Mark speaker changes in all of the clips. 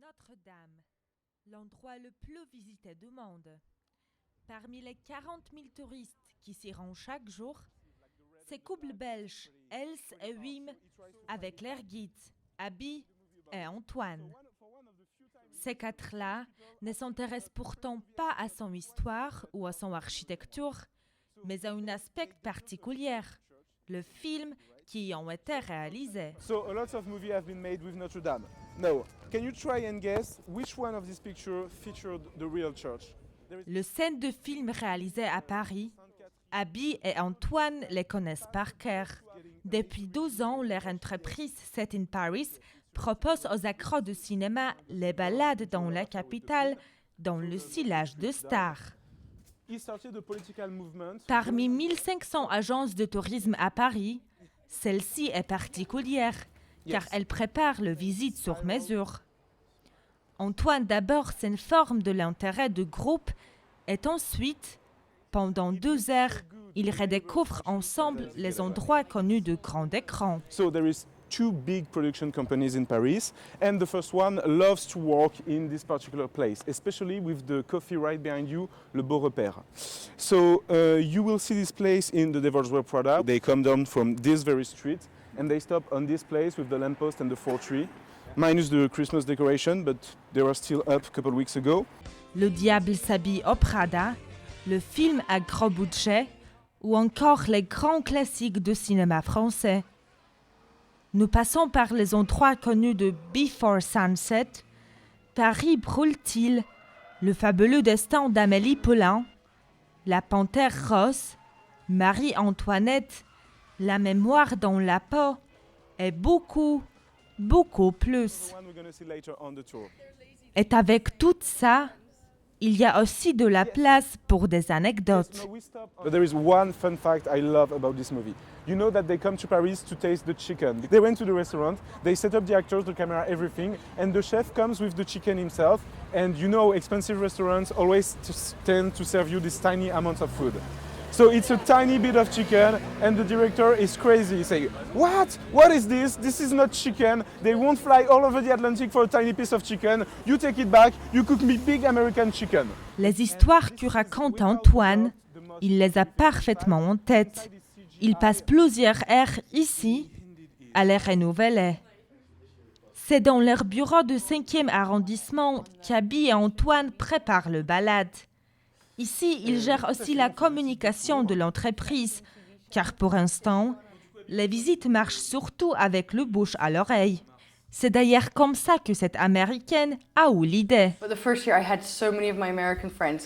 Speaker 1: Notre-Dame, l'endroit le plus visité du monde. Parmi les 40 000 touristes qui s'y rendent chaque jour, ces couples belges, Els et Wim, avec leurs guides, Abby et Antoine. Ces quatre-là ne s'intéressent pourtant pas à son histoire ou à son architecture, mais à un aspect particulier, le film qui y ont été réalisés.
Speaker 2: So a lot of movies have been made with Notre Dame. Now, can you try and guess which one of these pictures featured the real church?
Speaker 1: Le scène de film réalisé à Paris, Abby et Antoine les connaissent par cœur. Depuis 12 ans, leur entreprise Set in Paris propose aux accros de cinéma les balades dans la capitale, dans le sillage de stars.
Speaker 2: He started a political movement.
Speaker 1: Parmi 1500 agences de tourisme à Paris, celle-ci est particulière, car elle prépare le visite sur mesure. Antoine d'abord s'informe de l'intérêt du groupe et ensuite, pendant 2 heures, ils redécouvrent ensemble les endroits connus de grand écran.
Speaker 2: So there is 2 big production companies in Paris, and the first one loves to work in this particular place, especially with the coffee right behind you, Le Beau Repère. So you will see this place in the Devil's Wear Prada. They come down from this very street, and they stop on this place with the lamppost and the 4 tree, minus the Christmas decoration, but they were still up a couple weeks ago.
Speaker 1: Le diable s'habille au Prada, le film à gros budget, ou encore les grands classiques du cinéma français. Nous passons par les endroits connus de Before Sunset, Paris brûle-t-il, le fabuleux destin d'Amélie Poulain, La Panthère rose, Marie-Antoinette, La mémoire dans la peau, et beaucoup, beaucoup plus.
Speaker 2: The one we're going to see later on the tour.
Speaker 1: Et avec tout ça, il y a aussi de la place pour des anecdotes.
Speaker 2: No, we stop. But there is one fun fact I love about this movie. You know that they come to Paris to taste the chicken. They went to the restaurant, they set up the actors, the camera, everything, and the chef comes with the chicken himself. And you know, expensive restaurants always tend to serve you this tiny amount of food. So it's a tiny bit of chicken, and the director is crazy. He's saying, "What? What is this? This is not chicken. They won't fly all over the Atlantic for a tiny piece of chicken. You take it back. You cook me big American chicken."
Speaker 1: Les histoires que raconte Antoine, il les a parfaitement en tête. Il passe plusieurs heures ici à les renouveler. C'est dans leur bureau du 5e arrondissement qu'Abby et Antoine préparent le balade. Ici, ils gèrent aussi la communication de l'entreprise, car pour l'instant, les visites marchent surtout avec le bouche à l'oreille. C'est d'ailleurs comme ça que cette Américaine a eu l'idée.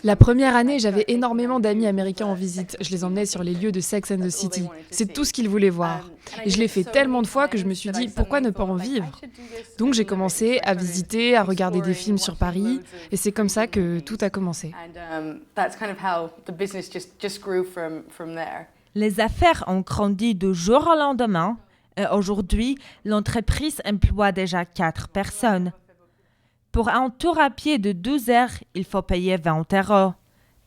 Speaker 3: La première année, j'avais énormément d'amis américains en visite. Je les emmenais sur les lieux de Sex and the City. C'est tout ce qu'ils voulaient voir. Et je l'ai fait tellement de fois que je me suis dit, pourquoi ne pas en vivre ? Donc j'ai commencé à visiter, à regarder des films sur Paris. Et c'est comme ça que tout a commencé.
Speaker 1: Les affaires ont grandi du jour au lendemain. Et aujourd'hui, l'entreprise emploie déjà 4 personnes. Pour un tour à pied de 12 heures, il faut payer 20 €.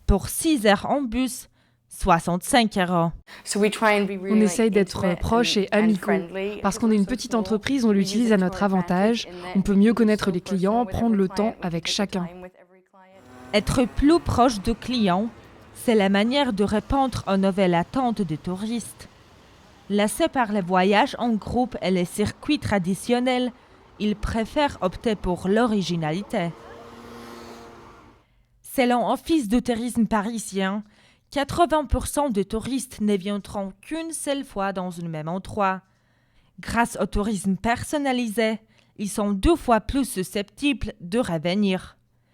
Speaker 1: Pour 6 heures en bus, 65 €.
Speaker 3: On essaye d'être proches et amicaux. Parce qu'on est une petite entreprise, on l'utilise à notre avantage. On peut mieux connaître les clients, prendre le temps avec chacun.
Speaker 1: Être plus proche du client, c'est la manière de répondre aux nouvelles attentes des touristes. Lassés par les voyages en groupe et les circuits traditionnels, ils préfèrent opter pour l'originalité. Selon Office de tourisme parisien, 80% des touristes ne viendront qu'une seule fois dans un même endroit. Grâce au tourisme personnalisé, ils sont 2 fois plus susceptibles de revenir.